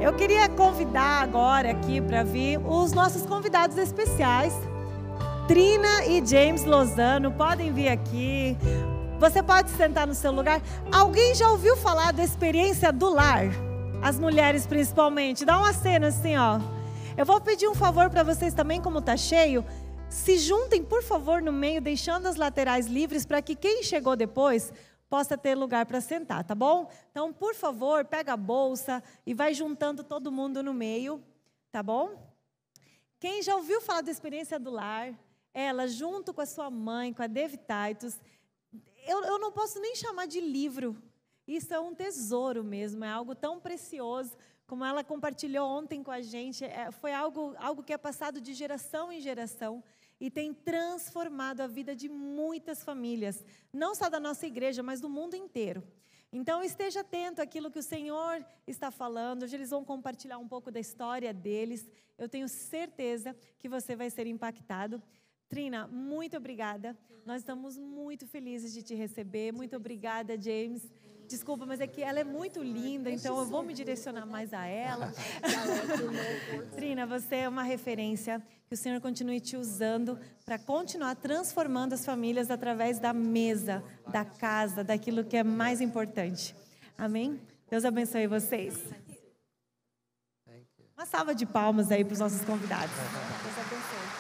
Eu queria convidar agora aqui para vir os nossos convidados especiais. Trina e James Lozano, podem vir aqui. Você pode sentar no seu lugar. Alguém já ouviu falar da experiência do lar? As mulheres principalmente. Dá uma cena assim, ó. Eu vou pedir um favor para vocês também, como tá cheio. Se juntem, por favor, no meio, deixando as laterais livres para que quem chegou depois possa ter lugar para sentar, tá bom? Então, por favor, pega a bolsa e vai juntando todo mundo no meio, tá bom? Quem já ouviu falar da experiência do lar? Ela, junto com a sua mãe, com a Devi Titus, eu não posso nem chamar de livro. Isso é um tesouro mesmo, é algo tão precioso, como ela compartilhou ontem com a gente. Foi algo que é passado de geração em geração e tem transformado a vida de muitas famílias, não só da nossa igreja, mas do mundo inteiro. Então, esteja atento àquilo que o Senhor está falando. Hoje eles vão compartilhar um pouco da história deles. Eu tenho certeza que você vai ser impactado. Trina, muito obrigada. Nós estamos muito felizes de te receber. Muito obrigada, James. Desculpa, mas é que ela é muito linda, então eu vou me direcionar mais a ela. Trina, você é uma referência. Que o Senhor continue te usando para continuar transformando as famílias através da mesa, da casa, daquilo que é mais importante. Amém? Deus abençoe vocês. Uma salva de palmas aí para os nossos convidados. Deus abençoe.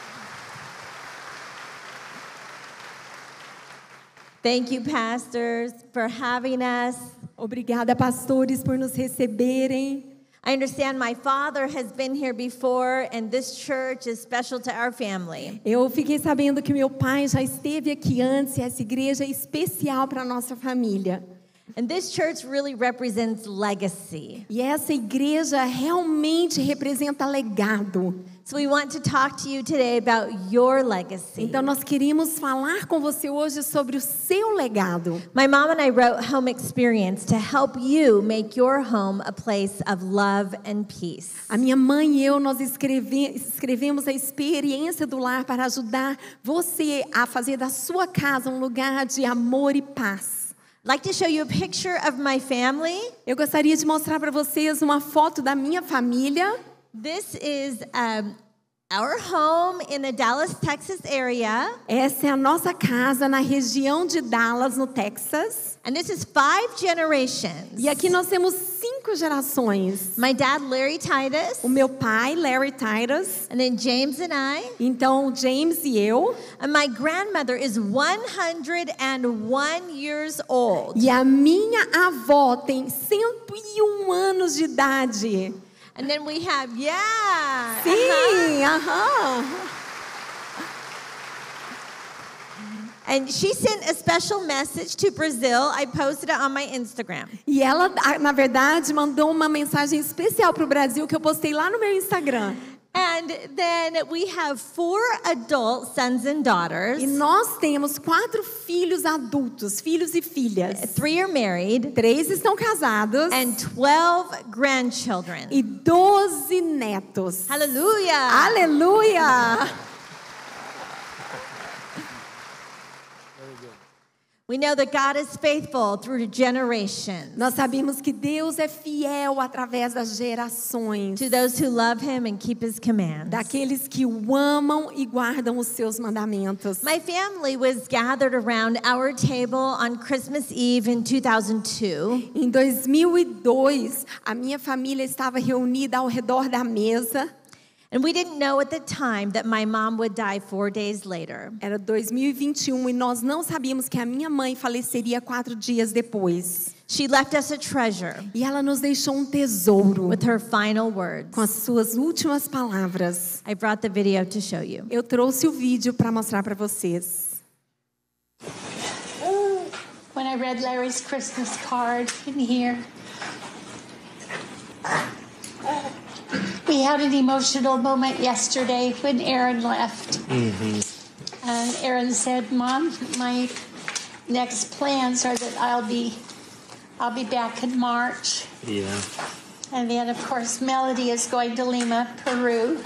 Thank you, pastors, for having us. Obrigada, pastores, por nos receberem. I understand my father has been here before, and this church is special to our family. Eu fiquei sabendo que meu pai já esteve aqui antes e essa igreja é especial para a nossa família. And this church really represents legacy. E essa igreja realmente representa legado. So we want to talk to you today about your legacy. Então nós queríamos falar com você hoje sobre o seu legado. My mom and I wrote Home Experience to help you make your home a place of love and peace. A minha mãe e eu, nós escrevemos a experiência do lar para ajudar você a fazer da sua casa um lugar de amor e paz. I'd like to show you a picture of my family. Eu gostaria de mostrar para vocês uma foto da minha família. This is our home in the Dallas, Texas area. Essa é a nossa casa na região de Dallas, no Texas. And this is 5 generations. E aqui nós temos 5 gerações. My dad, Larry Titus. O meu pai, Larry Titus. And then James and I. Então, James e eu. And my grandmother is 101 years old. E a minha avó tem 101 anos de idade. And then we have, Sim, And she sent a special message to Brazil. I posted it on my Instagram. E ela, na verdade, mandou uma mensagem especial para o Brasil que eu postei lá no meu Instagram. And then we have 4 adult sons and daughters. E nós temos 4 filhos adultos, filhos e filhas. 3 are married. 3 estão casados. And 12 grandchildren. E 12 netos. Hallelujah! Aleluia! We know that God is faithful through generations. Nós sabemos que Deus é fiel através das gerações. To those who love him and keep his commands. Daqueles que o amam e guardam os seus mandamentos. My family was gathered around our table on Christmas Eve in 2002. Em 2002, a minha família estava reunida ao redor da mesa. And we didn't know at the time that my mom would die 4 days later. Era 2021 e nós não sabíamos que a minha mãe faleceria 4 dias depois. She left us a treasure. E ela nos deixou um tesouro. With her final words. Com as suas últimas palavras. I brought the video to show you. Eu trouxe o vídeo para mostrar para vocês. When I read Larry's Christmas card in here, we had an emotional moment yesterday when Aaron left. And Aaron said, "Mom, my next plans are that I'll be back in March." Yeah. And then, of course, Melody is going to Lima, Peru,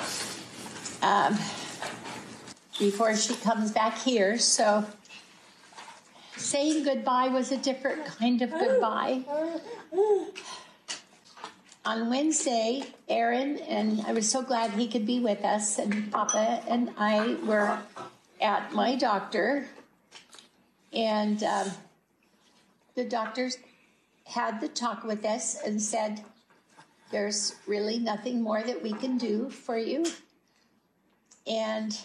before she comes back here. So saying goodbye was a different kind of goodbye. on Wednesday, Aaron, and I was so glad he could be with us, and Papa and I were at my doctor, and the doctors had the talk with us and said, there's really nothing more that we can do for you, and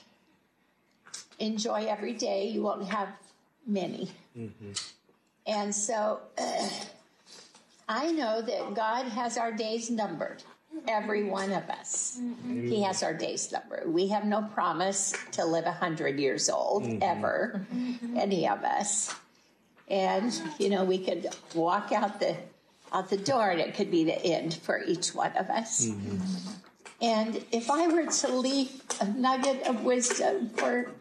enjoy every day. You won't have many. Mm-hmm. And so I know that God has our days numbered, every one of us. Mm-hmm. He has our days numbered. We have no promise to live 100 years old, ever, any of us. And, you know, we could walk out the door and it could be the end for each one of us. Mm-hmm. And if I were to leave a nugget of wisdom for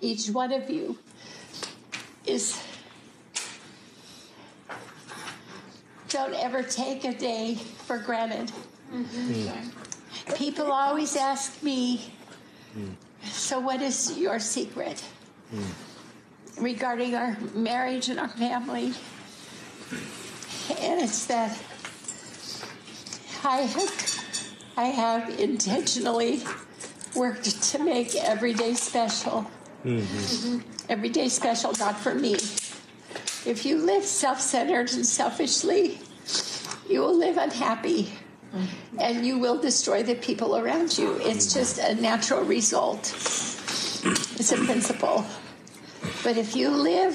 each one of you, is don't ever take a day for granted. Mm-hmm. People always ask me, so what is your secret regarding our marriage and our family? And it's that I have intentionally worked to make every day special. Mm-hmm. Every day special, not for me. If you live self-centered and selfishly, you will live unhappy, and you will destroy the people around you. It's just a natural result. It's a principle. But if you live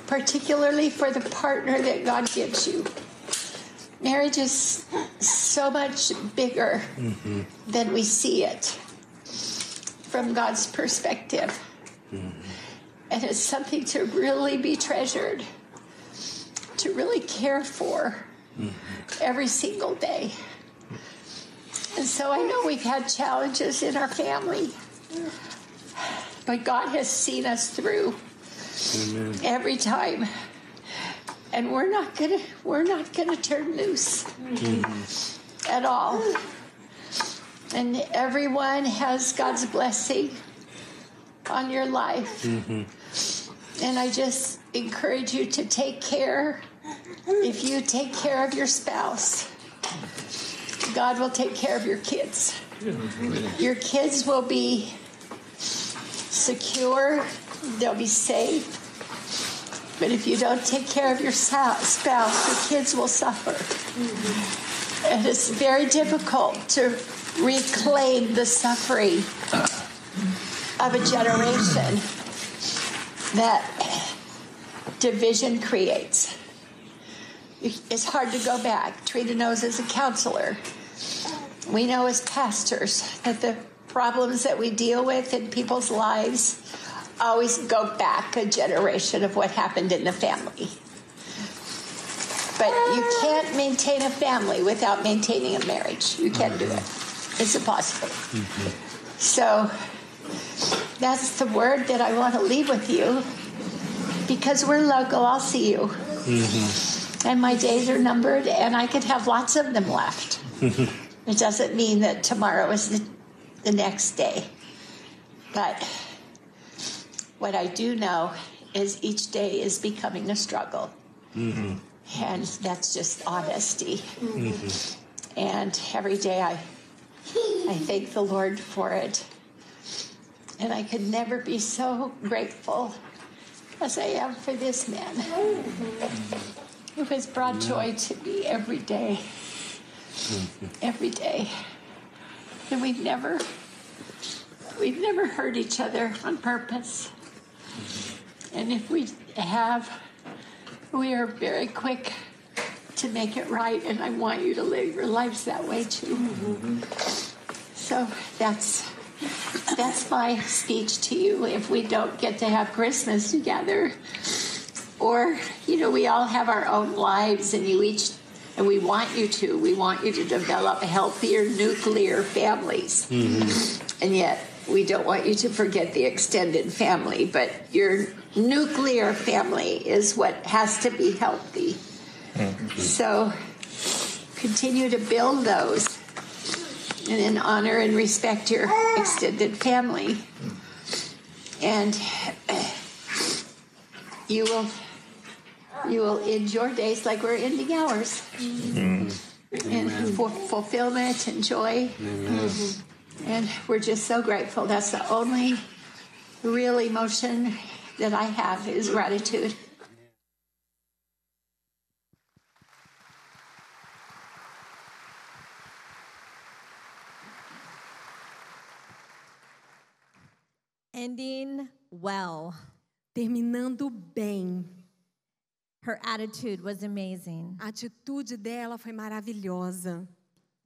particularly for the partner that God gives you, marriage is so much bigger than we see it from God's perspective. And it's something to really be treasured, to really care for every single day. And so I know we've had challenges in our family, but God has seen us through. Amen. Every time. And we're not gonna turn loose at all. And everyone has God's blessing on your life. And I just encourage you to take care. If you take care of your spouse, God will take care of your kids. Your kids will be secure, they'll be safe. But if you don't take care of your spouse, your kids will suffer. And it's very difficult to reclaim the suffering of a generation that division creates. It's hard to go back. Trina knows as a counselor. We know as pastors that the problems that we deal with in people's lives always go back a generation of what happened in the family. But you can't maintain a family without maintaining a marriage. You can't do it. It's impossible. So that's the word that I want to leave with you, because we're local. I'll see you. And my days are numbered, and I could have lots of them left. It doesn't mean that tomorrow is the next day. But what I do know is each day is becoming a struggle. And that's just honesty. And every day I thank the Lord for it. And I could never be so grateful as I am for this man who has brought joy to me every day. Every day. And we've never hurt each other on purpose. And if we have, we are very quick to make it right, and I want you to live your lives that way too. So that's my speech to you. If we don't get to have Christmas together, or we all have our own lives, and we want you to develop healthier nuclear families. And yet we don't want you to forget the extended family, but your nuclear family is what has to be healthy. So continue to build those, and then honor and respect your extended family. And you will end your days like we're ending ours. and for fulfillment and joy. And we're just so grateful. That's the only real emotion that I have is gratitude. Ending well. Terminando bem. Her attitude was amazing. A atitude dela foi maravilhosa.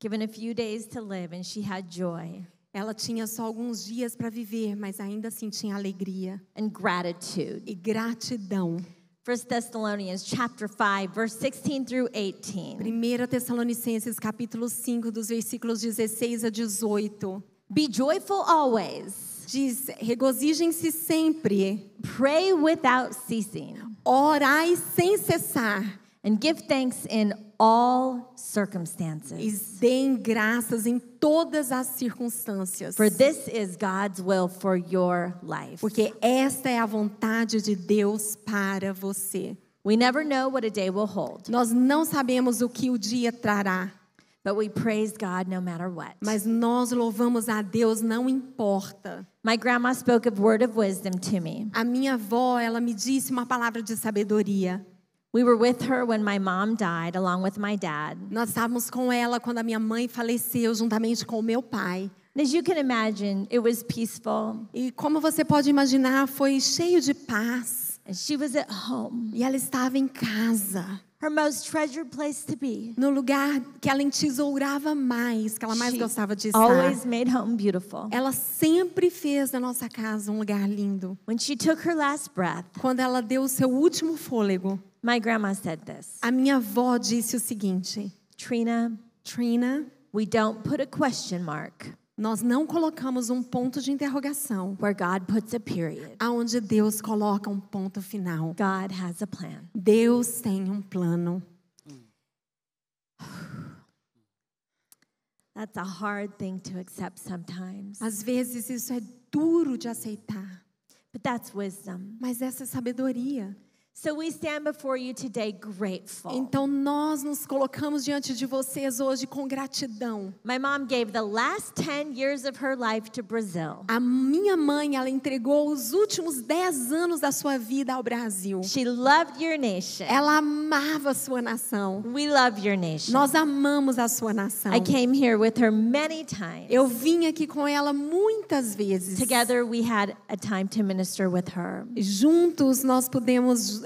Given a few days to live and she had joy Ela tinha só alguns dias para viver, mas ainda assim tinha alegria and gratitude. e gratidão. 1 Thessalonians chapter 5 verse 16 through 18. 1 Tessalonicenses capítulo 5, dos versículos 16 a 18. Be joyful always. Diz: regozijem-se sempre, Pray without ceasing. orai sem cessar And give thanks in all e circumstances. deem graças em todas as circunstâncias. For this is God's will for your life. Porque esta é a vontade de Deus para você. We never know what a day will hold, Nós não sabemos o que o dia trará, but we praise God no matter what. mas nós louvamos a Deus, não importa. My grandma spoke a word of wisdom to me. A minha avó, ela me disse uma palavra de sabedoria. We were with her when my mom died, along with my dad. Nós estávamos com ela quando a minha mãe faleceu, juntamente com o meu pai. And as you can imagine, it was peaceful. E como você pode imaginar, foi cheio de paz. And she was at home, E ela estava em casa, her most treasured place to be. no lugar que ela entesourava mais, que ela mais She gostava de estar. always made home beautiful. Ela sempre fez da nossa casa um lugar lindo. When she took her last breath, Quando ela deu o seu último fôlego, my grandma said this: a minha avó disse o seguinte: Trina, Trina, we don't put a question mark nós não colocamos um ponto de interrogação where God puts a period. aonde Deus coloca um ponto final. God has a plan. Deus tem um plano. That's a hard thing to accept sometimes. Às vezes isso é duro de aceitar, But that's wisdom. mas essa é sabedoria. So we stand before you today grateful. Então nós nos colocamos diante de vocês hoje com gratidão. My mom gave the last 10 years of her life to Brazil. A minha mãe, ela entregou os últimos 10 anos da sua vida ao Brasil. She loved your nation. Ela amava a sua nação. We love your nation. Nós amamos a sua nação. I came here with her many times. Eu vim aqui com ela muitas vezes. Together we had a time to minister with her. Juntos nós pudemos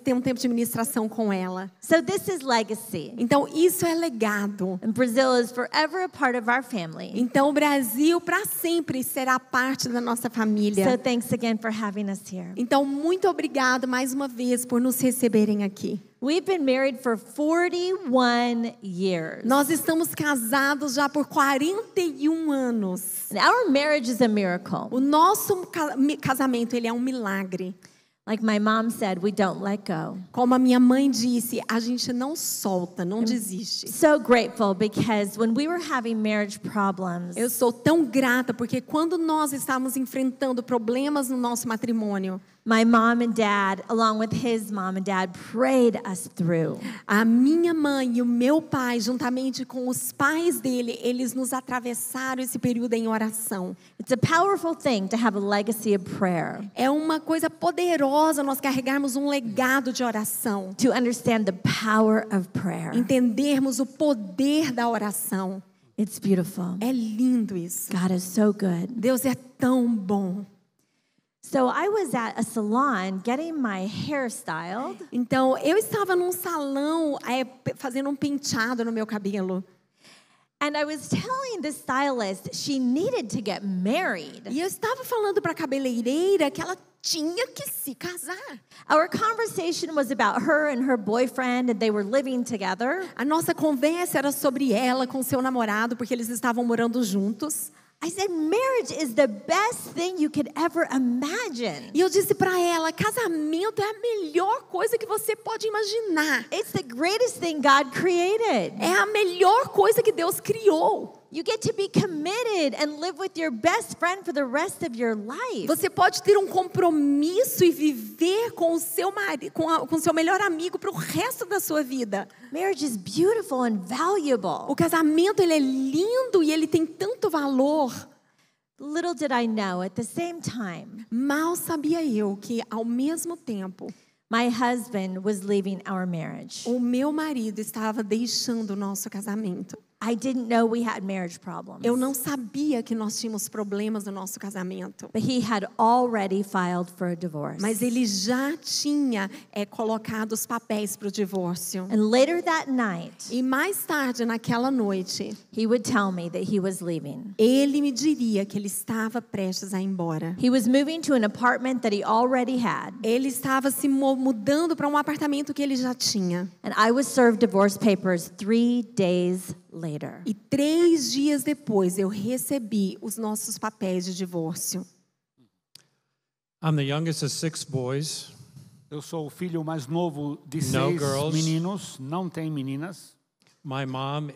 ter um tempo de ministração com ela. So this is legacy. Então isso é legado. And Brazil is forever a part of our family. Então o Brasil para sempre será parte da nossa So família. thanks again for having us here. Então muito obrigado mais uma vez por nos receberem aqui. We've been married for 41 years. Nós estamos casados já por 41 anos. And our marriage is a miracle. O nosso casamento, ele é um milagre. Like my mom said, we don't let go. Como a minha mãe disse, a gente não solta, não desiste. So grateful because when we were having marriage problems, Eu sou tão grata porque quando nós estávamos enfrentando problemas no nosso matrimônio, my mom and dad, along with his mom and dad, prayed us through. a minha mãe e o meu pai, juntamente com os pais dele, eles nos atravessaram esse período em oração. It's a powerful thing to have a legacy of prayer, É uma coisa poderosa nós carregarmos um legado de oração. to understand the power of prayer. Entendermos o poder da oração. It's beautiful. É lindo isso. God is so good. Deus é tão bom. So I was at a salon getting my hair styled, Então, eu estava num salão fazendo um penteado no meu cabelo. and I was telling the stylist she needed to get married. E eu estava falando para a cabeleireira que ela tinha que se casar. Our conversation was about her and her boyfriend, and they were living together. A nossa conversa era sobre ela com seu namorado, porque eles estavam morando juntos. I said, marriage is the best thing you could ever imagine. E eu disse para ela, casamento é a melhor coisa que você pode imaginar. It's the greatest thing God created. É a melhor coisa que Deus criou. You get to be committed and live with your best friend for the rest of your life. Você pode ter um compromisso e viver com o seu marido, com seu melhor amigo para o resto da sua vida. Marriage is beautiful and valuable. O casamento, ele é lindo e ele tem tanto valor. Little did I know, at the same time, Mal sabia eu que, ao mesmo tempo, my husband was leaving our marriage. o meu marido estava deixando o nosso casamento. I didn't know we had marriage problems. Eu não sabia que nós tínhamos problemas no nosso casamento. But he had already filed for a divorce. Mas ele já tinha colocado os papéis para o divórcio. And later that night, E mais tarde, naquela noite, he would tell me that he was leaving. ele me diria que ele estava prestes a ir embora. He was moving to an apartment that he already had. Ele estava se mudando para um apartamento que ele já tinha. And I was served divorce papers 3 days later. E 3 dias depois eu recebi os nossos papéis de divórcio. I'm the youngest of 6 boys. Eu sou o filho mais novo de No 6 girls. meninos, não tem meninas. My mom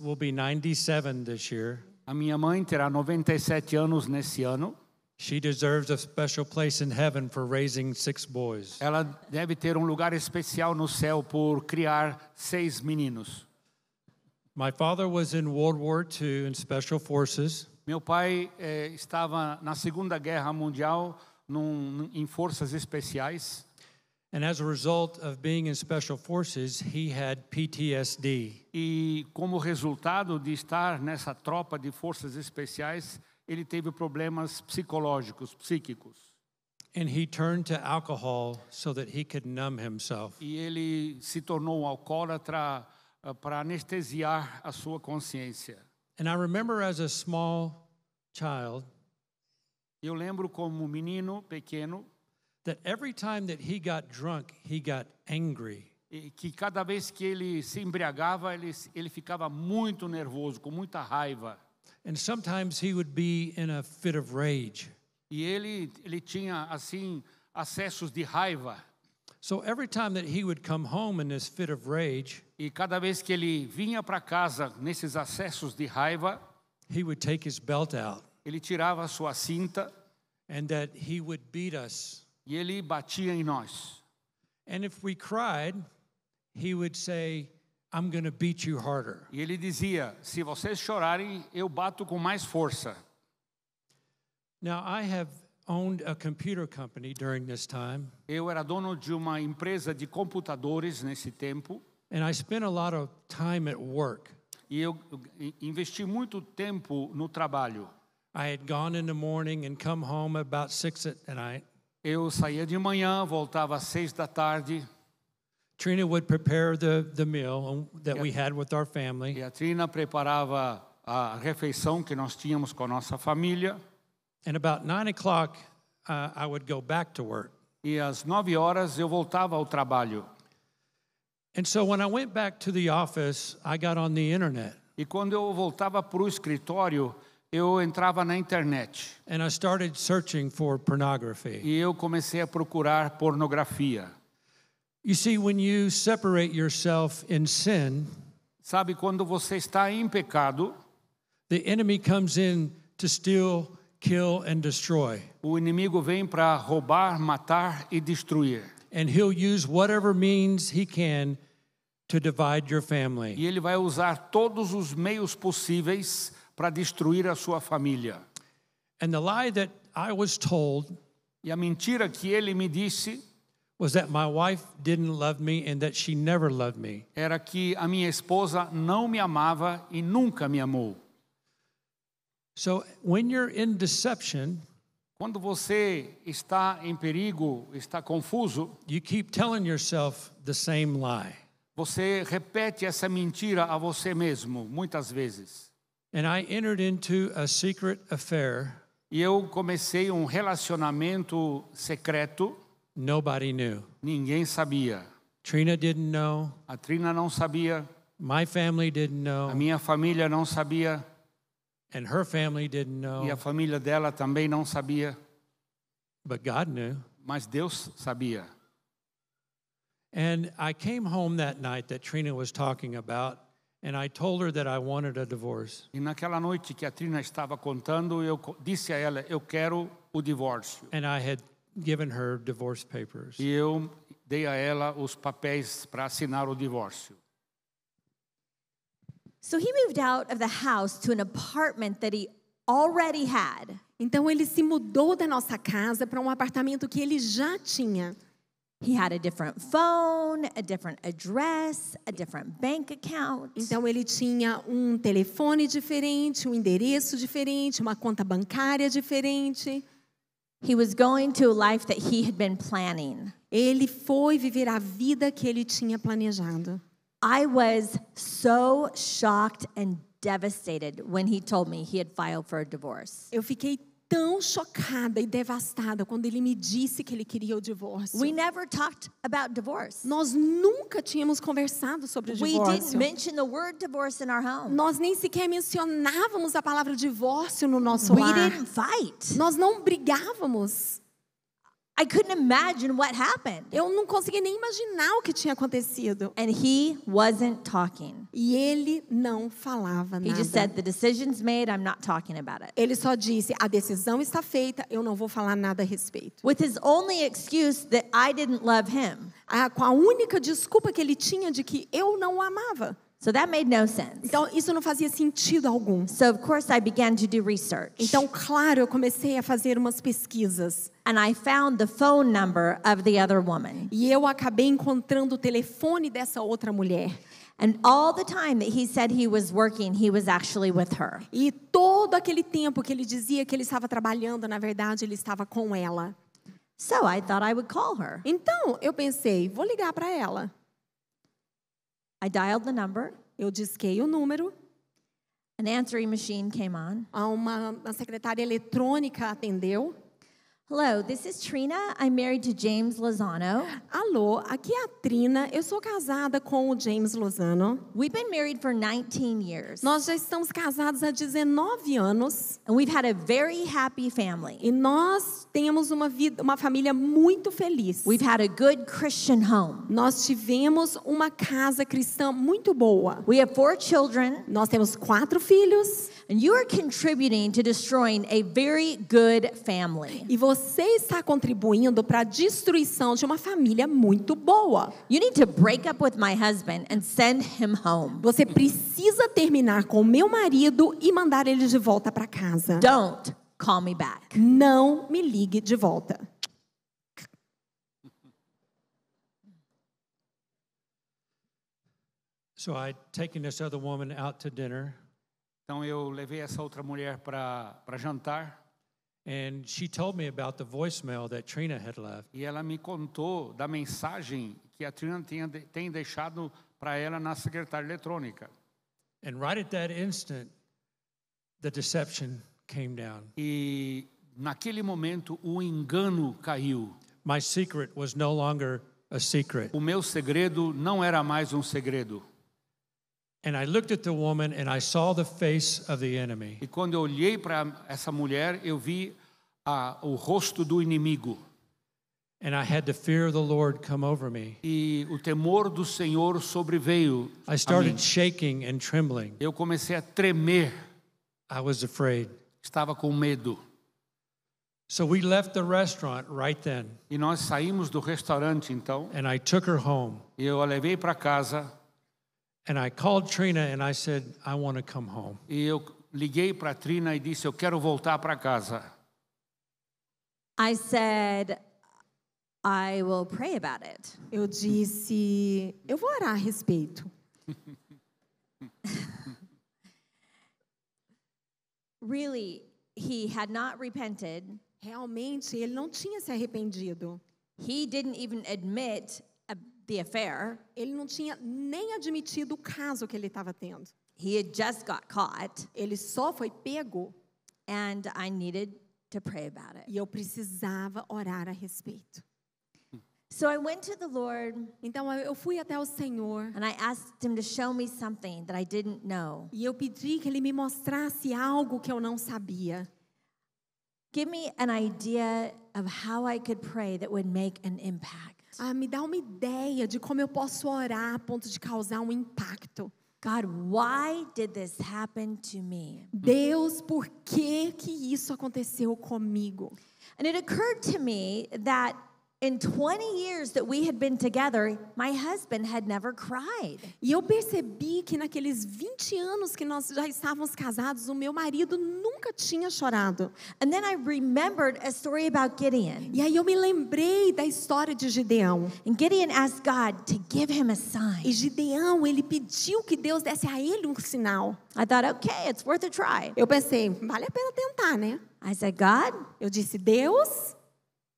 will be 97 this year. A minha mãe terá 97 anos nesse ano. She deserves a special place in heaven for raising 6 boys. Ela deve ter um lugar especial no céu por criar 6 meninos. My father was in World War II in Special Forces. Meu pai estava na Segunda Guerra Mundial em forças especiais. And as a result of being in Special Forces, he had PTSD. E como resultado de estar nessa tropa de forças especiais, ele teve problemas psicológicos, psíquicos. And he turned to alcohol so that he could numb himself. E ele se tornou um alcoólatra para anestesiar a sua consciência. And I remember as a small child Eu lembro como menino pequeno that every time that he got drunk, he got angry. que cada vez que ele se embriagava, ele ficava muito nervoso, com muita raiva. And sometimes he would be in a fit of rage. E ele tinha assim acessos de raiva. So every time that he would come home in this fit of rage, E cada vez que ele vinha para casa nesses acessos de raiva, he would take his belt out ele tirava a sua cinta and that he would beat us. e ele batia em nós. And if we cried, he would say, I'm going to beat you harder. E ele dizia: se vocês chorarem, eu bato com mais força. Now, I have owned a computer company during this time, Eu era dono de uma empresa de computadores nesse tempo and I spent a lot of time at work. e eu investi muito tempo no trabalho. I had gone in the morning and come home about 6 at night. Eu saía de manhã, voltava às 6 da tarde. Trina would prepare the meal that we had with our family. E a Trina preparava a refeição que nós tínhamos com a nossa família. And about 9 o'clock, I would go back to work. E às 9 horas eu voltava ao trabalho. And so when I went back to the office, I got on the internet. E quando eu voltava para o escritório, eu entrava na internet. And I started searching for pornography. E eu comecei a procurar pornografia. You see, when you separate yourself in sin, Sabe, quando você está em pecado, the enemy comes in to steal, kill, and destroy. o inimigo vem para roubar, matar e destruir. And he'll use whatever means he can to divide your family. E ele vai usar todos os meios possíveis para destruir a sua família. And the lie that I was told E a mentira que ele me disse was that my wife didn't love me and that she never loved me. era que a minha esposa não me amava e nunca me amou. So when you're in deception, Quando você está em perigo, está confuso, you keep telling yourself the same lie. você repete essa mentira a você mesmo, muitas vezes. And I entered into a secret affair. E eu comecei um relacionamento secreto, Nobody knew. ninguém sabia. Trina didn't know. A Trina não sabia, My family didn't a know. minha família não sabia, And her family didn't e a know. família dela também não sabia, But God knew. mas Deus sabia. And I came home that night that Trina was talking about, And I told her that I wanted a divorce. E naquela noite que a Trina estava contando, eu disse a ela, eu quero o divórcio. And I had given her divorce papers. E eu dei a ela os papéis para assinar o divórcio. So he moved out of the house to an apartment that he already had. Então ele se mudou da nossa casa para um apartamento que ele já tinha. He had a different phone, a different address, a different bank account. Então ele tinha um telefone diferente, um endereço diferente, uma conta bancária diferente. He was going to a life that he had been planning. Ele foi viver a vida que ele tinha planejado. I was so shocked and devastated when he told me he had filed for a divorce. Eu fiquei tão chocada e devastada quando ele me disse que ele queria o divórcio. We never talked about divorce. Nós nunca tínhamos conversado sobre o We didn't divórcio. mention the word divorce in our home. Nós nem sequer mencionávamos a palavra divórcio no nosso We lar. didn't fight. Nós não brigávamos. I couldn't imagine what happened. Eu não conseguia nem imaginar o que tinha acontecido. And he wasn't talking. E ele não falava He just nada. said, the decision's made, I'm not talking about it. Ele só disse, a decisão está feita, eu não vou falar nada a respeito. With his only excuse that I didn't love him. Com a única desculpa que ele tinha de que eu não o amava. So that made no sense. Então, isso não fazia sentido algum. So of course I began to do research. Então, claro, eu comecei a fazer umas pesquisas. And I found the phone number of the other woman. E eu acabei encontrando o telefone dessa outra mulher. And all the time that he said he was working, he was actually with her. E todo aquele tempo que ele dizia que ele estava trabalhando, na verdade, ele estava com ela. So I thought I would call her. Então, eu pensei, vou ligar para ela. I dialed the number. Eu disquei o número. An answering machine came on. Uma secretária eletrônica atendeu. Hello, this is Trina. I'm married to James Lozano. Alô, aqui é a Trina. Eu sou casada com o James Lozano. We've been married for 19 years. Nós já estamos casados há 19 anos. And we've had a very happy family. E nós temos uma família muito feliz. We've had a good Christian home. Nós tivemos uma casa cristã muito boa. We have 4 children. Nós temos 4 filhos. And you are contributing to destroying a very good family. E você está contribuindo para a destruição de uma família muito boa. You need to break up with my husband and send him home. Você precisa terminar com o meu marido e mandar ele de volta para casa. Don't call me back. Não me ligue de volta. So I'd taken this other woman out to dinner, Então eu levei essa outra mulher para jantar and she told me about the voicemail that Trina had left. e ela me contou da mensagem que a Trina tem deixado para ela na secretária eletrônica. And right at that instant, the deception came down. E naquele momento o engano caiu. My secret was no longer a secret. O meu segredo não era mais um segredo. And I looked at the woman and I saw the face of the enemy. E quando eu olhei para essa mulher, eu vi o rosto do inimigo. And I had the fear of the Lord come over me. E o temor do Senhor sobreveio I a started mim. shaking and trembling. Eu comecei a tremer, I was afraid. estava com medo. So we left the restaurant right then, E nós saímos do restaurante então, and I took her home. e eu a levei para casa, And I called Trina and I said, I want to come home. e eu liguei para a Trina e disse, eu quero voltar para casa. I said, I will pray about it. Eu disse, eu vou orar a respeito. Really, he had not repented. Realmente, ele não tinha se arrependido. He didn't even admit the affair. Ele não tinha nem admitido o caso que ele estava tendo. He had just got caught, Ele só foi pego and I needed to pray about it. e eu precisava orar a respeito. So I went to the Lord Então eu fui até o Senhor and I asked him to show me something that I didn't know. e eu pedi que ele me mostrasse algo que eu não sabia. Give me an idea of how I could pray that would make an impact. Me dá uma ideia de como eu posso orar a ponto de causar um impacto. God, why did this happen to me? Deus, por que isso aconteceu comigo? And it occurred to me that in 20 years that we had been together, my husband had never cried. E eu percebi que naqueles 20 anos que nós já estávamos casados, o meu marido nunca tinha chorado. And then I remembered a story about Gideon. E aí eu me lembrei da história de Gideão. And Gideon asked God to give him a E sign. Gideão, ele pediu que Deus desse a ele um sinal. I thought, okay, it's worth a try. Eu pensei, vale a pena tentar, né? I said, God, Eu disse, Deus,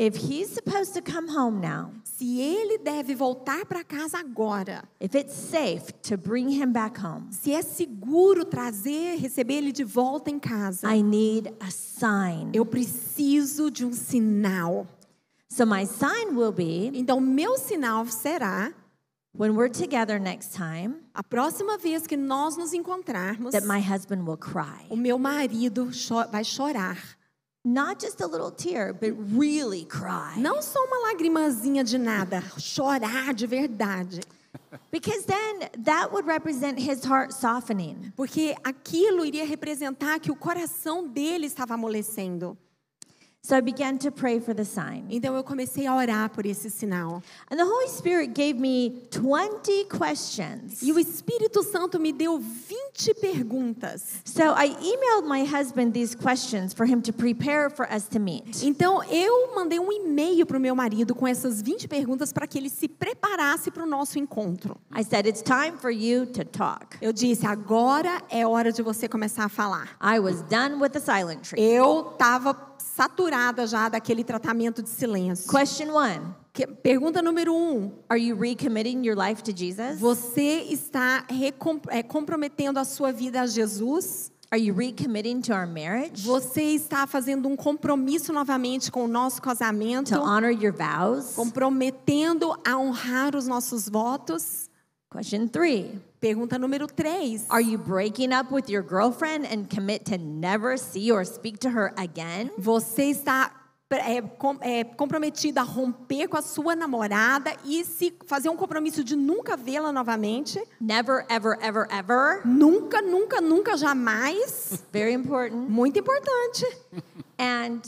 if he's supposed to come home now, se ele deve voltar para casa agora, if it's safe to bring him back home, se é seguro receber ele de volta em casa, I need a sign. eu preciso de um sinal. So my sign will be Então, meu sinal será, when we're together next time, a próxima vez que nós nos encontrarmos, that my husband will cry. o meu marido vai chorar. Not just a little tear, but really cry. Não só uma lagrimazinha de nada, chorar de verdade. Because then that would represent his heart softening. Porque aquilo iria representar que o coração dele estava amolecendo. So I began to pray for the sign. Então eu comecei a orar por esse sinal. And the Holy Spirit gave me 20 questions. E o Espírito Santo me deu 20 perguntas. So I emailed my husband these questions for him to prepare for us to meet. Então eu mandei um e-mail para o meu marido com essas 20 perguntas para que ele se preparasse para o nosso encontro. I said, it's time for you to talk. Eu disse, agora é hora de você começar a falar. I was done with the silent treatment. Eu estava saturada já daquele tratamento de silêncio. Question 1. Pergunta número 1. Are you recommitting your life to Jesus? Você está comprometendo a sua vida a Jesus? Are you recommitting to our marriage? Você está fazendo um compromisso novamente com o nosso casamento? To honor your vows? Comprometendo a honrar os nossos votos? Question 3. Pergunta número 3. Are you breaking up with your girlfriend and commit to never see or speak to her again? Você está comprometida a romper com a sua namorada e se fazer um compromisso de nunca vê-la novamente? Never, ever, ever, ever. Nunca, nunca, nunca, jamais. Very important. Muito importante. And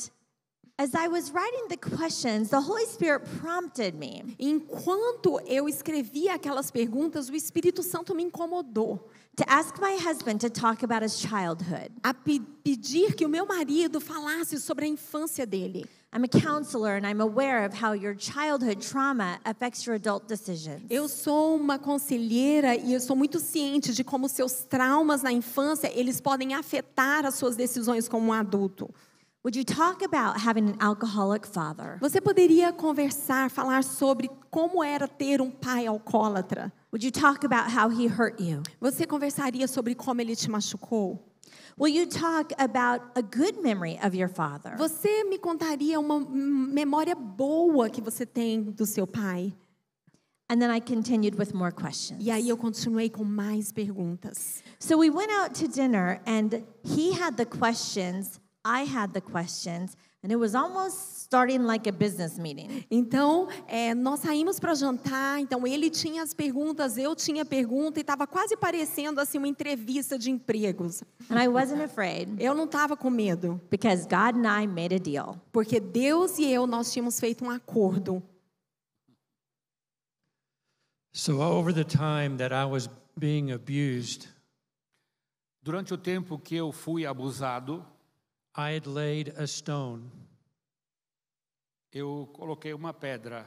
as I was writing the questions, the Holy Spirit prompted me. Enquanto eu escrevia aquelas perguntas, o Espírito Santo me incomodou. To ask my husband to talk about his childhood. A pedir que o meu marido falasse sobre a infância dele. I'm a counselor and I'm aware of how your childhood trauma affects your adult decisions. Eu sou uma conselheira e eu sou muito ciente de como seus traumas na infância, eles podem afetar as suas decisões como um adulto. Would you talk about having an alcoholic father? Você poderia falar sobre como era ter um pai alcoólatra? Would you talk about how he hurt you? Você conversaria sobre como ele te machucou? Will you talk about a good memory of your father? Você me contaria uma memória boa que você tem do seu pai? And then I continued with more questions. E aí eu continuei com mais perguntas. So we went out to dinner and he had the questions, I had the questions, and it was almost starting like a business meeting. Então, nós saímos para jantar, então ele tinha as perguntas, eu tinha pergunta e estava quase parecendo assim uma entrevista de empregos. And I wasn't afraid Eu não estava com medo, because God and I made a deal. porque Deus e eu, nós tínhamos feito um acordo. So over the time that I was being abused, Durante o tempo que eu fui abusado, I had laid a stone, eu coloquei uma pedra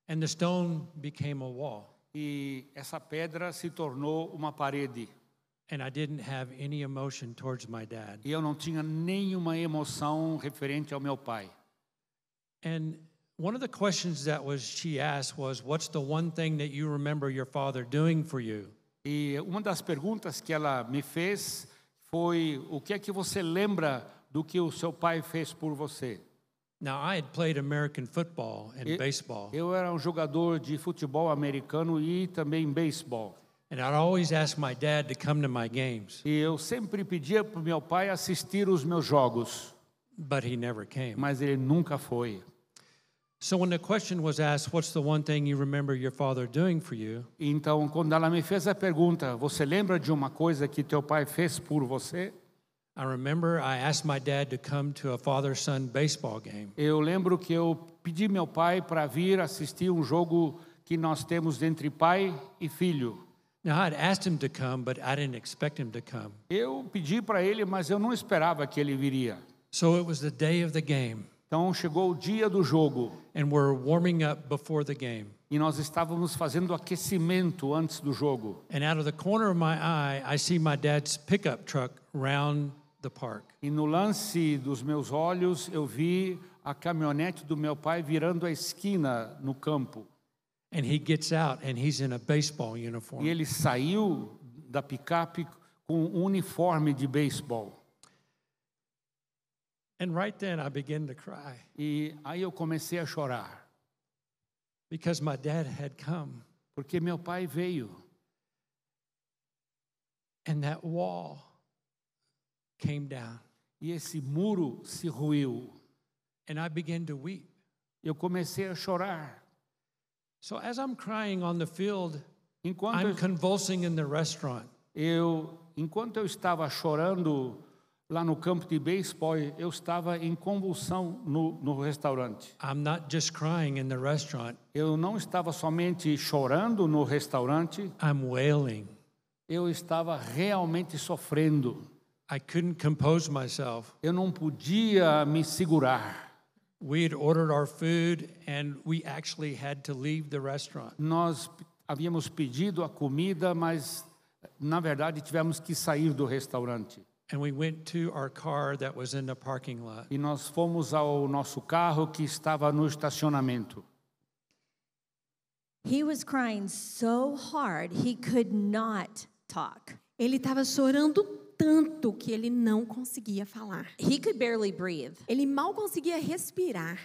and the stone became a wall, e essa pedra se tornou uma parede. and I didn't have any emotion towards my dad. E eu não tinha nenhuma emoção referente ao meu pai. And one of the questions that she asked was, what's the one thing that you remember your father doing for you? E uma das perguntas que ela me fez foi: o que é que você lembra do que o seu pai fez por você? Now, I had played American football and baseball, Eu era um jogador de futebol americano e também beisebol. and I'd always ask my dad to come to my games, E eu sempre pedia para o meu pai assistir os meus jogos, but he never came. mas ele nunca foi. So when the question was asked, what's the one thing you remember your father doing for you? Então, quando ela me fez a pergunta, você lembra de uma coisa que teu pai fez por você? I remember I asked my dad to come to a father-son baseball game. Eu lembro que eu pedi meu pai para vir assistir um jogo que nós temos entre pai e filho. Now, I'd asked him to come, but I didn't expect him to come. Eu pedi para ele, mas eu não esperava que ele viria. So it was the day of the game, Então chegou o dia do jogo and we're warming up before the game. e nós estávamos fazendo aquecimento antes do jogo. And out of the corner of my eye, I see my dad's pickup truck round the park. E no lance dos meus olhos, eu vi a caminhonete do meu pai virando a esquina no campo. And he gets out, and he's in a baseball uniform. E ele saiu da picape com um uniforme de beisebol. And right then, I began to cry E aí eu comecei a chorar, because my dad had come, porque meu pai veio. and that wall came down, E esse muro se ruiu. and I began to weep. Eu comecei a chorar. So as I'm crying on the field, Enquanto I'm convulsing in the restaurant. enquanto eu estava chorando lá no campo de beisebol, eu estava em convulsão no restaurante. I'm not just crying in the restaurant, Eu não estava somente chorando no restaurante, I'm wailing. eu estava realmente sofrendo. I couldn't compose myself. Eu não podia me segurar. We had ordered our food, and we actually had to leave the restaurant. Nós havíamos pedido a comida, mas na verdade tivemos que sair do restaurante. And we went to our car that was in the parking lot. E nós fomos ao nosso carro que estava no estacionamento. He was crying so hard he could not talk. Ele estava chorando tanto que ele não conseguia falar. He could barely breathe. Ele mal conseguia respirar.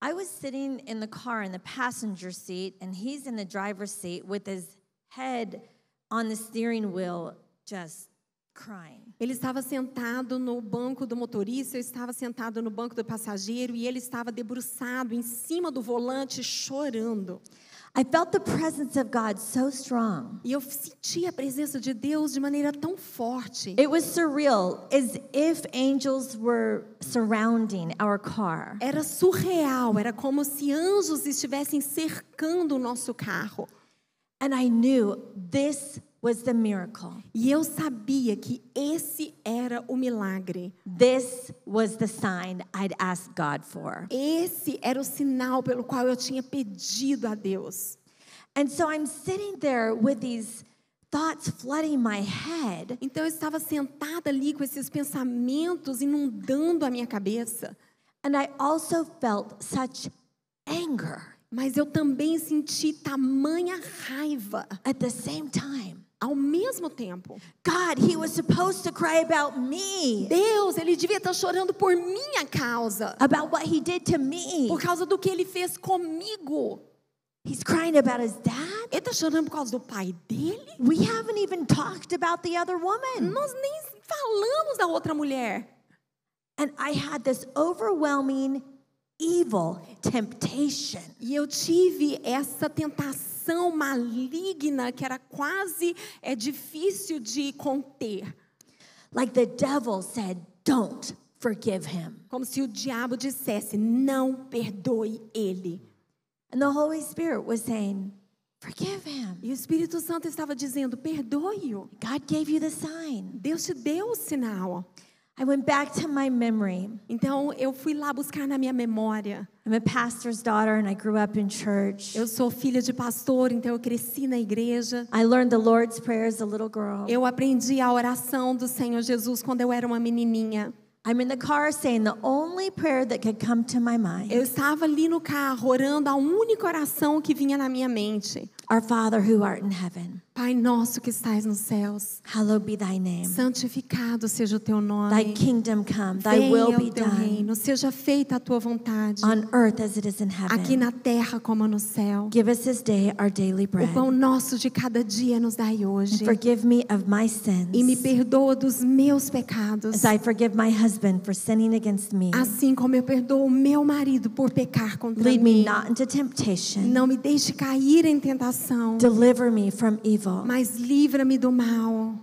I was sitting in the car in the passenger seat, and he's in the driver's seat with his head on the steering wheel, just crying. Ele estava sentado no banco do motorista, eu estava sentado no banco do passageiro e ele estava debruçado em cima do volante chorando. I felt the presence of God so strong. E eu senti a presença de Deus de maneira tão forte. It was surreal, as if angels were surrounding our car. Era surreal, era como se anjos estivessem cercando o nosso carro. And I knew this was the miracle. E eu sabia que esse era o milagre. This was the sign I'd asked God for. Esse era o sinal pelo qual eu tinha pedido a Deus. And so I'm sitting there with these thoughts flooding my head. Então eu estava sentada ali com esses pensamentos inundando a minha cabeça. And I also felt such anger Mas eu também senti tamanha raiva at the same time. ao mesmo tempo. God, he was supposed to cry about me, Deus, ele devia estar chorando por minha causa. about what he did to me. Por causa do que ele fez comigo. He's crying about his dad. Ele está chorando por causa do pai dele? We haven't even talked about the other woman. Nós nem falamos da outra mulher. And I had this overwhelming evil temptation. E eu tive essa tentação maligna que era quase difícil de conter. Like the devil said, don't forgive him. Como se o diabo dissesse, não perdoe ele. And the Holy Spirit was saying, forgive him. E o Espírito Santo estava dizendo, perdoe-o. God gave you the sign. Deus te deu o sinal. I went back to my memory. Então eu fui lá buscar na minha memória. I'm a pastor's daughter and I grew up in church. Eu sou filha de pastor, então eu cresci na igreja. I learned the Lord's Prayer as a little girl. Eu aprendi a oração do Senhor Jesus quando eu era uma menininha. I'm in the car saying the only prayer that could come to my mind. Eu estava ali no carro orando a única oração que vinha na minha mente. Our Father who art in heaven, Pai nosso que estais nos céus, hallowed be thy name. santificado seja o teu Thy nome. kingdom come, thy Venha will o be teu done reino, seja feita a tua vontade, on earth as it is in aqui heaven. na terra como no céu. Give us this day our daily O bread. pão nosso de cada dia nos dai hoje. And forgive me of my E me sins, perdoa dos meus pecados, as I forgive my husband for sinning against me. assim como eu perdoo o meu marido por pecar contra Lead me mim. not into temptation. Não me deixe cair em tentação, Deliver me from evil. mas livra-me do mal.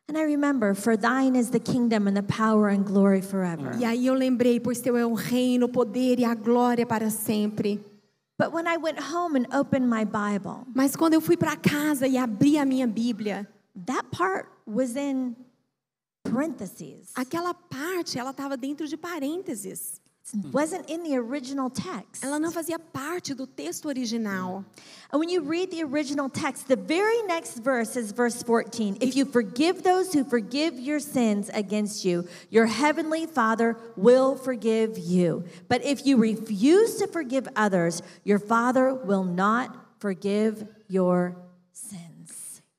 And I remember, for thine is the kingdom and the power and glory forever. E aí eu lembrei, pois teu é o reino, o poder e a glória para sempre. But when I went home and opened my Bible, Mas quando eu fui para casa e abri a minha Bíblia, that part was in parentheses. aquela parte, ela estava dentro de parênteses. It wasn't in the original text. Ela não fazia parte do texto original. And when you read the original text, the very next verse is verse 14. If you forgive those who forgive your sins against you, your heavenly Father will forgive you. But if you refuse to forgive others, your Father will not forgive your sins.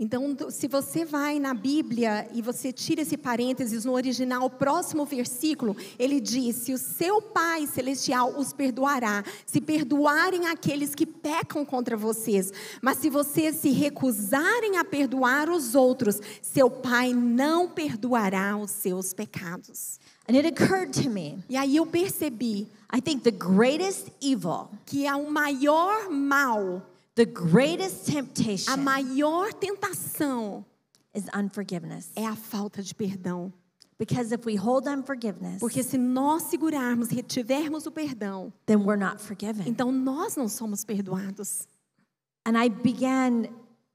Então, se você vai na Bíblia e você tira esse parênteses no original, o próximo versículo, ele diz: se o seu Pai Celestial os perdoará, se perdoarem aqueles que pecam contra vocês. Mas se vocês se recusarem a perdoar os outros, seu Pai não perdoará os seus pecados. And it occurred to me, E aí eu percebi I think the greatest evil, que é o maior mal, the greatest a temptation maior tentação is unforgiveness. é a falta de perdão. Because if we hold unforgiveness, Porque se nós segurarmos, retivermos o perdão, then we're not forgiven. então nós não somos perdoados. And I began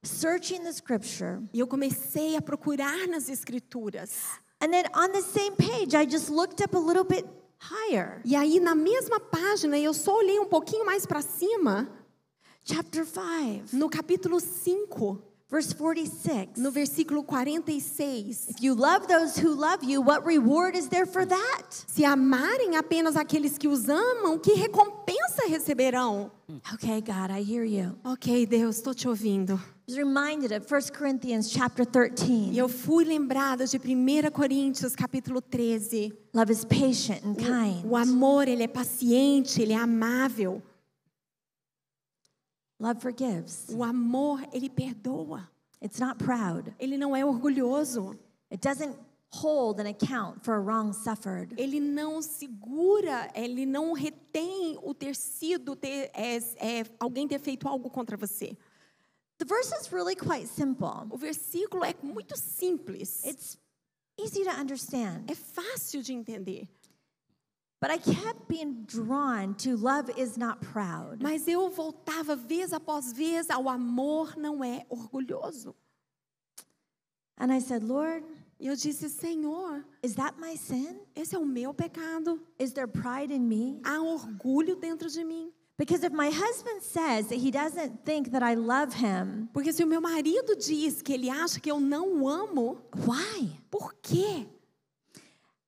searching the scripture. E eu comecei a procurar nas escrituras. And then on the same page, I just looked up a little bit higher. E aí na mesma página, eu só olhei um pouquinho mais para cima, Chapter 5, no capítulo 5, verse 46. no versículo 46. If you love those who love you, what reward is there for that? Se amarem apenas aqueles que os amam, que recompensa receberão? Okay, God, I hear you. Ok, Deus, estou te ouvindo. I was reminded of 1 Corinthians chapter E 13. eu fui lembrada de 1 Coríntios capítulo 13. Love is patient and kind. O amor, ele é paciente, ele é amável. Love forgives. O amor, ele perdoa. It's not proud. Ele não é orgulhoso. It doesn't hold an account for a wrong suffered. Ele não segura, ele não retém o ter sido, alguém ter feito algo contra você. The verse is really quite simple. O versículo é muito simples. It's easy to understand. É fácil de entender. But I kept being drawn to love is not proud. Mas eu voltava vez após vez ao amor não é orgulhoso. And I said, Lord, E eu disse, Senhor, is that my sin? esse é o meu pecado. Is there pride in me? Há orgulho dentro de mim. Because if my husband says that he doesn't think that I love him, Porque se o meu marido diz que ele acha que eu não o amo, why? por quê?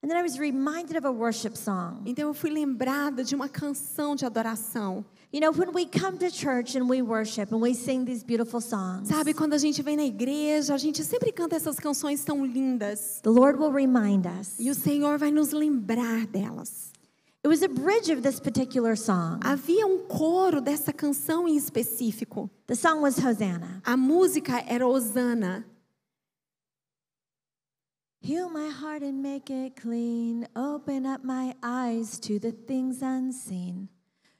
And then I was reminded of a worship song. Então eu fui lembrada de uma canção de adoração. You know, when we come to church and we worship and we sing these beautiful songs, Sabe, quando a gente vem na igreja, a gente sempre canta essas canções tão lindas. the Lord will remind us. E o Senhor vai nos lembrar delas. It was a bridge of this particular song. Havia um coro dessa canção em específico. The song was Hosanna. A música era Hosana. Heal my heart and make it clean. Open up my eyes to the things unseen.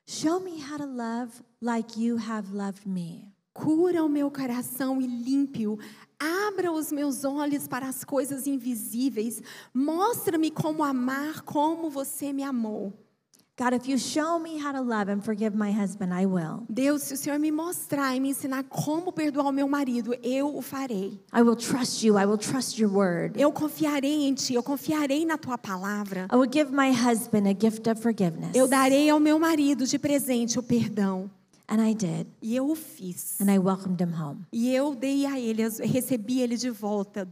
Show me how to love like you have loved me. Cura o meu coração e limpe-o. Abra os meus olhos para as coisas invisíveis. Mostra-me como amar, como você me amou. God, if you show me how to love and forgive my husband, I will. Deus, se o Senhor me mostrar e me ensinar como perdoar o meu marido, eu o farei. I will trust you. I will trust your word. Eu confiarei em Ti, eu confiarei na Tua palavra. I will give my husband a gift of forgiveness. Eu darei ao meu marido de presente o perdão. And I did. E eu o fiz. And I welcomed him home. E eu dei a ele, recebi ele de volta.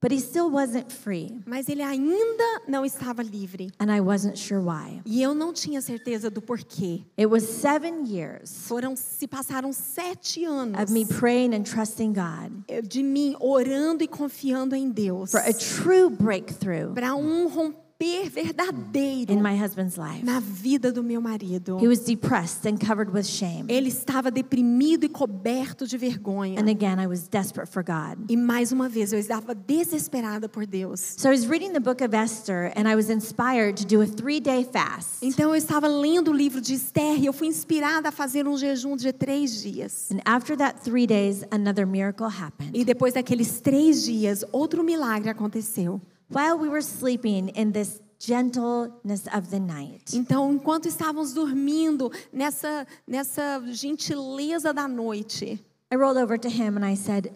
But he still wasn't free, Mas ele ainda não estava livre. and I wasn't sure why. E eu não tinha certeza do porquê. It was 7 years Se passaram 7 anos of me praying and trusting God de mim orando e confiando em Deus for a true breakthrough para romper verdadeiro in my husband's life. na vida do meu marido. He was depressed and covered with shame. Ele estava deprimido e coberto de vergonha. And again, I was desperate for God. E mais uma vez eu estava desesperada por Deus. So I was reading the book of Esther, and I was inspired to do a 3-day fast. Então eu estava lendo o livro de Esther e eu fui inspirada a fazer um jejum de 3 dias. And after that 3 days, another miracle happened. E depois daqueles 3 dias, outro milagre aconteceu. While we were sleeping in this gentleness of the night, Então, enquanto estávamos dormindo nessa gentileza da noite, I rolled over to him and I said,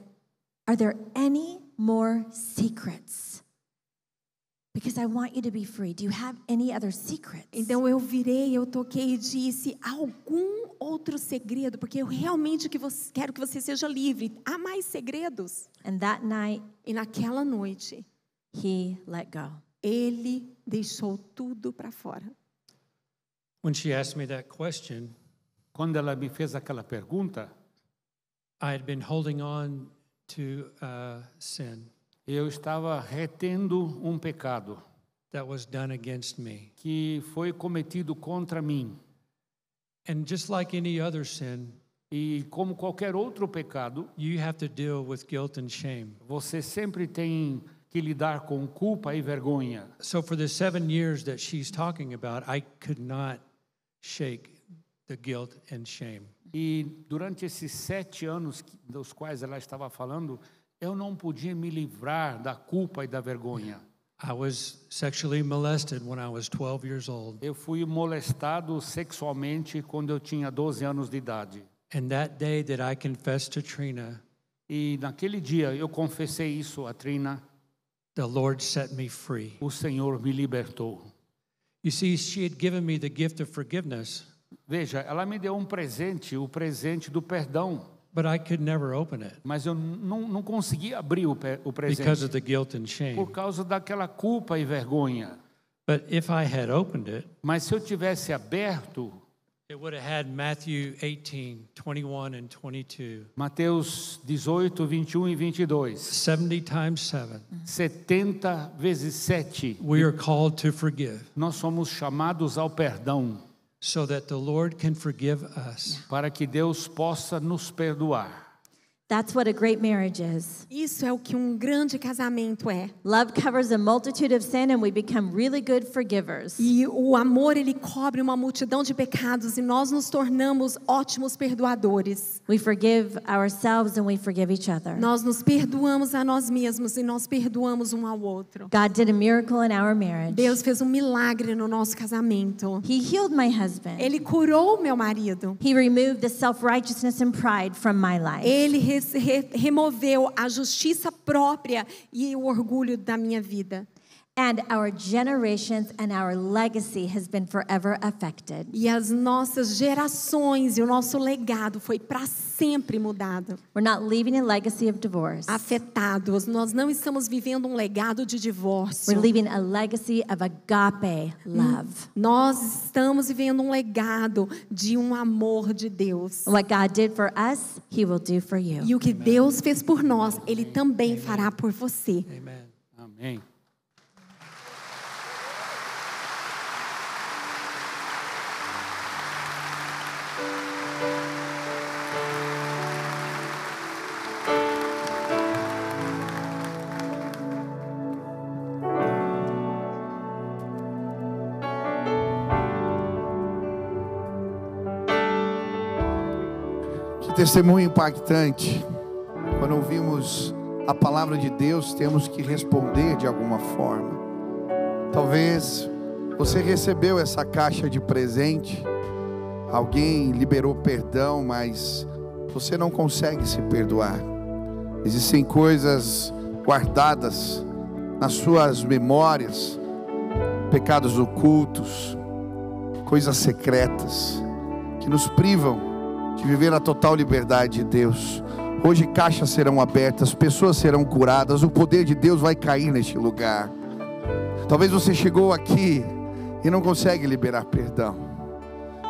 "Are there any more secrets? Because I want you to be free. Do you have any other secrets?" então eu virei, eu toquei e disse: algum outro segredo? Porque eu realmente quero que você seja livre. Há mais segredos? And that night, E naquela noite, he let go. ele deixou tudo para fora. When she asked me that question, Quando ela me fez aquela pergunta, I had been holding on to sin eu estava retendo um pecado that was done against me. que foi cometido contra mim. And just like any other sin, E como qualquer outro pecado, you have to deal with guilt and shame. você sempre tem que lidar com culpa e vergonha. So for the 7 years that she's talking about, I could not shake the guilt and shame. E durante esses 7 anos dos quais ela estava falando, eu não podia me livrar da culpa e da vergonha. I was sexually molested when I was 12 years old. Eu fui molestado sexualmente quando eu tinha 12 anos de idade. And that day that I confessed to Trina, E naquele dia eu confessei isso a Trina, the Lord set me free. o Senhor me libertou. You see, she had given me the gift of forgiveness, Veja, ela me deu um presente, o presente do perdão, but I could never open it mas eu não conseguia abrir o because presente of the guilt and shame. por causa daquela culpa e vergonha. But if I had opened it, Mas se eu tivesse aberto, it would have had Matthew 18, 21 and 22. Mateus 18, 21 e 22, 70 times 7. 70 vezes 7, We are called to forgive nós somos chamados ao perdão, so that the Lord can forgive us. para que Deus possa nos perdoar. That's what a great marriage is. Isso é o que um grande casamento é. Love covers a multitude of sin, and we become really good forgivers. E o amor, ele cobre uma multidão de pecados e nós nos tornamos ótimos perdoadores. We forgive ourselves and we forgive each other. Nós nos perdoamos a nós mesmos e nós perdoamos um ao outro. God did a miracle in our marriage. Deus fez um milagre no nosso casamento. He healed my husband. Ele curou meu marido. He removed the self-righteousness and pride from my life. Ele removeu a justiça própria e o orgulho da minha vida. And our generations and our legacy has been forever affected. E as nossas gerações e o nosso legado foi para sempre mudado. We're not leaving a legacy of divorce. Afetados. Nós não estamos vivendo um legado de divórcio. We're leaving a legacy of agape love. Nós estamos vivendo um legado de um amor de Deus. What God did for us, He will do for you. E o que Deus fez por nós, Ele também fará por você. Amen. Amém. Testemunho impactante. Quando ouvimos a palavra de Deus, temos que responder de alguma forma. Talvez você recebeu essa caixa de presente, alguém liberou perdão, mas você não consegue se perdoar. Existem coisas guardadas nas suas memórias, pecados ocultos, coisas secretas, que nos privam de viver a total liberdade de Deus. Hoje caixas serão abertas, pessoas serão curadas, o poder de Deus vai cair neste lugar. Talvez você chegou aqui e não consegue liberar perdão.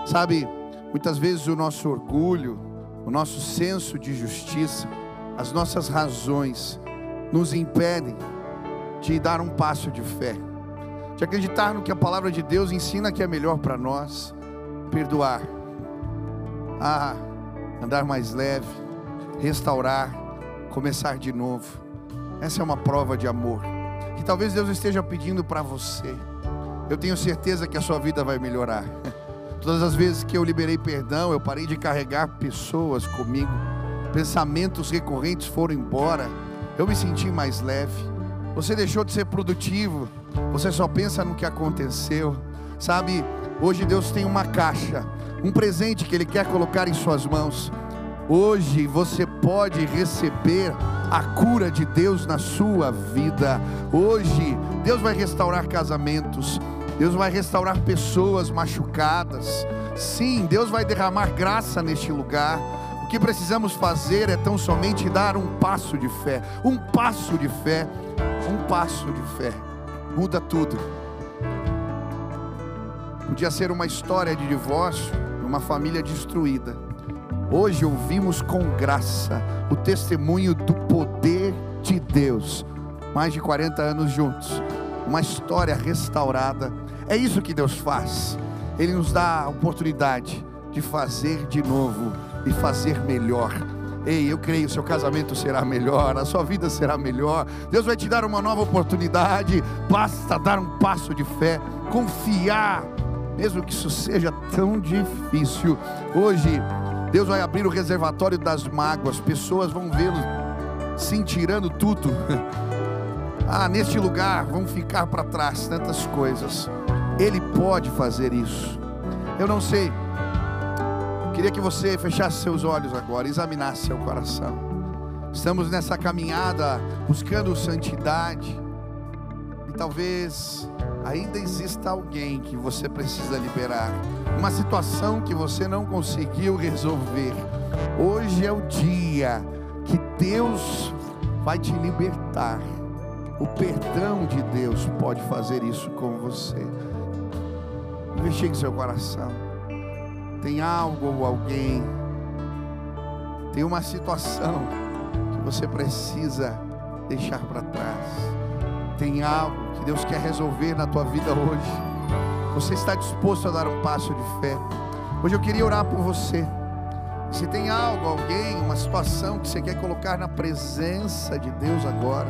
Sabe, muitas vezes o nosso orgulho, o nosso senso de justiça, as nossas razões nos impedem de dar um passo de fé, de acreditar no que a palavra de Deus ensina que é melhor para nós. Perdoar, andar mais leve, restaurar, começar de novo. Essa é uma prova de amor que talvez Deus esteja pedindo para você. Eu tenho certeza que a sua vida vai melhorar. Todas as vezes que eu liberei perdão, eu parei de carregar pessoas comigo, pensamentos recorrentes foram embora, eu me senti mais leve. Você deixou de ser produtivo, você só pensa no que aconteceu. Sabe, hoje Deus tem uma caixa, um presente que Ele quer colocar em suas mãos. Hoje você pode receber a cura de Deus na sua vida. Hoje Deus vai restaurar casamentos, Deus vai restaurar pessoas machucadas. Sim, Deus vai derramar graça neste lugar. O que precisamos fazer é tão somente dar um passo de fé. Um passo de fé. Um passo de fé. Muda tudo. Podia ser uma história de divórcio, uma família destruída. Hoje ouvimos com graça o testemunho do poder de Deus. Mais de 40 anos juntos. Uma história restaurada. É isso que Deus faz. Ele nos dá a oportunidade de fazer de novo e fazer melhor. Ei, eu creio, seu casamento será melhor, a sua vida será melhor. Deus vai te dar uma nova oportunidade. Basta dar um passo de fé, confiar, mesmo que isso seja tão difícil. Hoje Deus vai abrir o reservatório das mágoas. Pessoas vão vê-lo sim tirando tudo. Neste lugar vão ficar para trás tantas coisas. Ele pode fazer isso. Eu não sei. Queria que você fechasse seus olhos agora, examinasse seu coração. Estamos nessa caminhada buscando santidade. E talvez ainda exista alguém que você precisa liberar. Uma situação que você não conseguiu resolver. Hoje é o dia que Deus vai te libertar. O perdão de Deus pode fazer isso com você. Investigue seu coração. Tem algo ou alguém, tem uma situação que você precisa deixar para trás. Tem algo que Deus quer resolver na tua vida hoje. Você está disposto a dar um passo de fé? Hoje eu queria orar por você. Se tem algo, alguém, uma situação que você quer colocar na presença de Deus agora,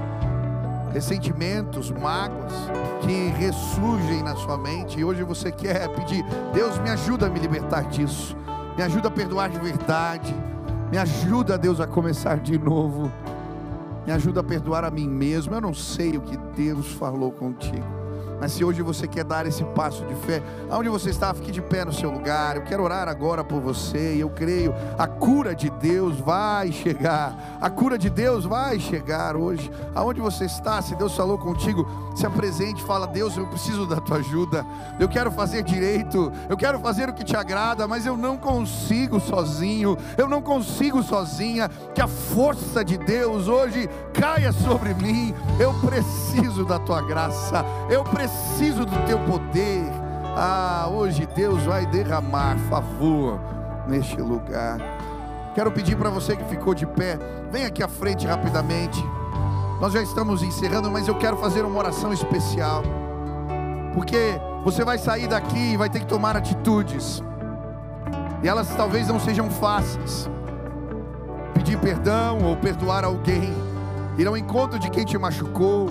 ressentimentos, mágoas que ressurgem na sua mente, e hoje você quer pedir: Deus, me ajuda a me libertar disso, me ajuda a perdoar de verdade, me ajuda, Deus, a começar de novo, me ajuda a perdoar a mim mesmo. Eu não sei o que Deus falou contigo, mas se hoje você quer dar esse passo de fé, aonde você está, fique de pé no seu lugar. Eu quero orar agora por você, e eu creio, a cura de Deus vai chegar, a cura de Deus vai chegar hoje. Aonde você está, se Deus falou contigo, se apresente, fala: Deus, eu preciso da tua ajuda, eu quero fazer direito, eu quero fazer o que te agrada, mas eu não consigo sozinho, eu não consigo sozinha. Que a força de Deus hoje caia sobre mim. Eu preciso da tua graça, eu preciso do teu poder. Hoje Deus vai derramar favor neste lugar. Quero pedir para você que ficou de pé, vem aqui à frente rapidamente. Nós já estamos encerrando, mas eu quero fazer uma oração especial, porque você vai sair daqui e vai ter que tomar atitudes, e elas talvez não sejam fáceis. Pedir perdão ou perdoar alguém, ir ao encontro de quem te machucou,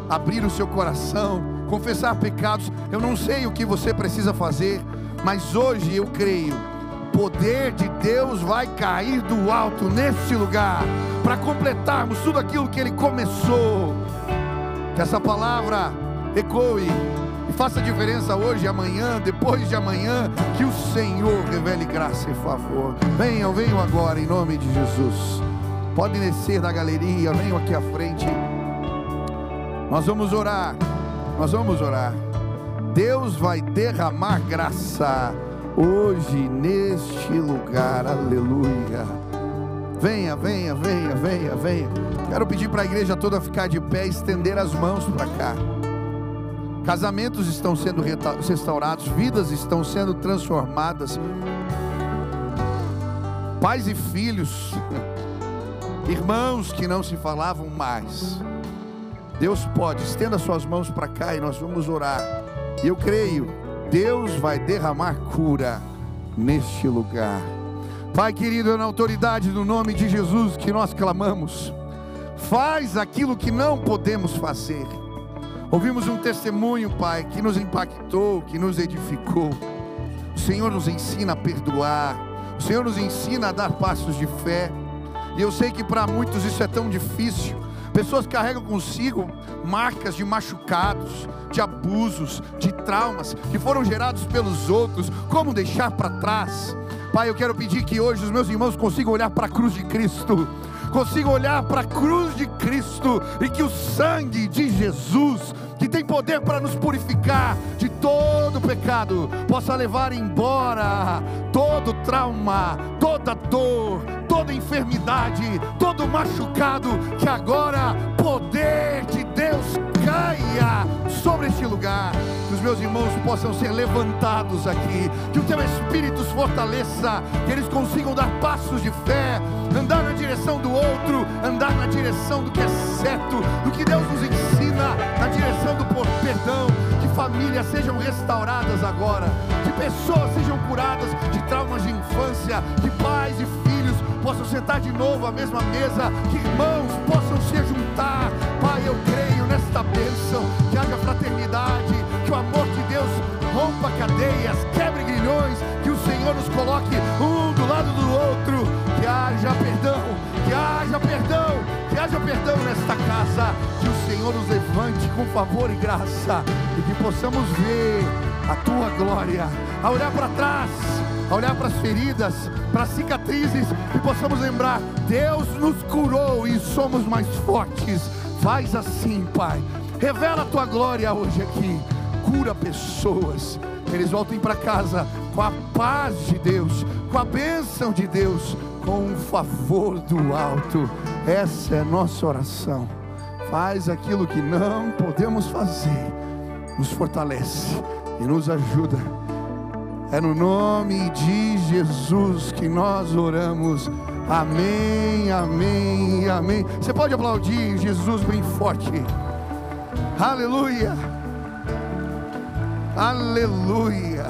abrir o seu coração, confessar pecados. Eu não sei o que você precisa fazer, mas hoje eu creio, o poder de Deus vai cair do alto neste lugar, para completarmos tudo aquilo que Ele começou. Que essa palavra ecoe e faça diferença hoje, amanhã, depois de amanhã. Que o Senhor revele graça e favor. Venham agora em nome de Jesus. Podem descer da galeria, venham aqui à frente. Nós vamos orar. Deus vai derramar graça hoje neste lugar. Aleluia. Venha, venha, venha, venha, venha. Quero pedir para a igreja toda ficar de pé e estender as mãos para cá. Casamentos estão sendo restaurados, vidas estão sendo transformadas. Pais e filhos, irmãos que não se falavam mais. Deus pode, estenda suas mãos para cá e nós vamos orar. E eu creio, Deus vai derramar cura neste lugar. Pai querido, é na autoridade do nome de Jesus que nós clamamos. Faz aquilo que não podemos fazer. Ouvimos um testemunho, Pai, que nos impactou, que nos edificou. O Senhor nos ensina a perdoar. O Senhor nos ensina a dar passos de fé. E eu sei que para muitos isso é tão difícil. Pessoas carregam consigo marcas de machucados, de abusos, de traumas que foram gerados pelos outros. Como deixar para trás? Pai, eu quero pedir que hoje os meus irmãos consigam olhar para a cruz de Cristo, consigam olhar para a cruz de Cristo, e que o sangue de Jesus, que tem poder para nos purificar de todo pecado, possa levar embora todo trauma, toda dor, toda enfermidade, todo machucado. Que agora poder de Deus caia sobre este lugar, que os meus irmãos possam ser levantados aqui, que o teu Espírito os fortaleça, que eles consigam dar passos de fé, andar na direção do outro, andar na direção do que é certo, do que Deus nos ensina, na direção do perdão. Que famílias sejam restauradas agora, que pessoas sejam curadas de traumas de infância, que pais e filhos possam sentar de novo à mesma mesa, que irmãos possam se juntar. Pai, eu creio nesta bênção, que haja fraternidade, que o amor de Deus rompa cadeias, quebre grilhões, que o Senhor nos coloque um do lado do outro, que haja perdão, que haja perdão, que haja perdão nesta casa, que o Senhor nos levante com favor e graça, e que possamos ver a tua glória, a olhar para trás, a olhar para as feridas, para as cicatrizes, e possamos lembrar: Deus nos curou e somos mais fortes. Faz assim, Pai, revela a tua glória hoje aqui, cura pessoas, que eles voltem para casa com a paz de Deus, com a bênção de Deus, com o favor do alto. Essa é a nossa oração. Faz aquilo que não podemos fazer, nos fortalece e nos ajuda. É no nome de Jesus que nós oramos. Amém, amém, amém. Você pode aplaudir Jesus bem forte. Aleluia, aleluia.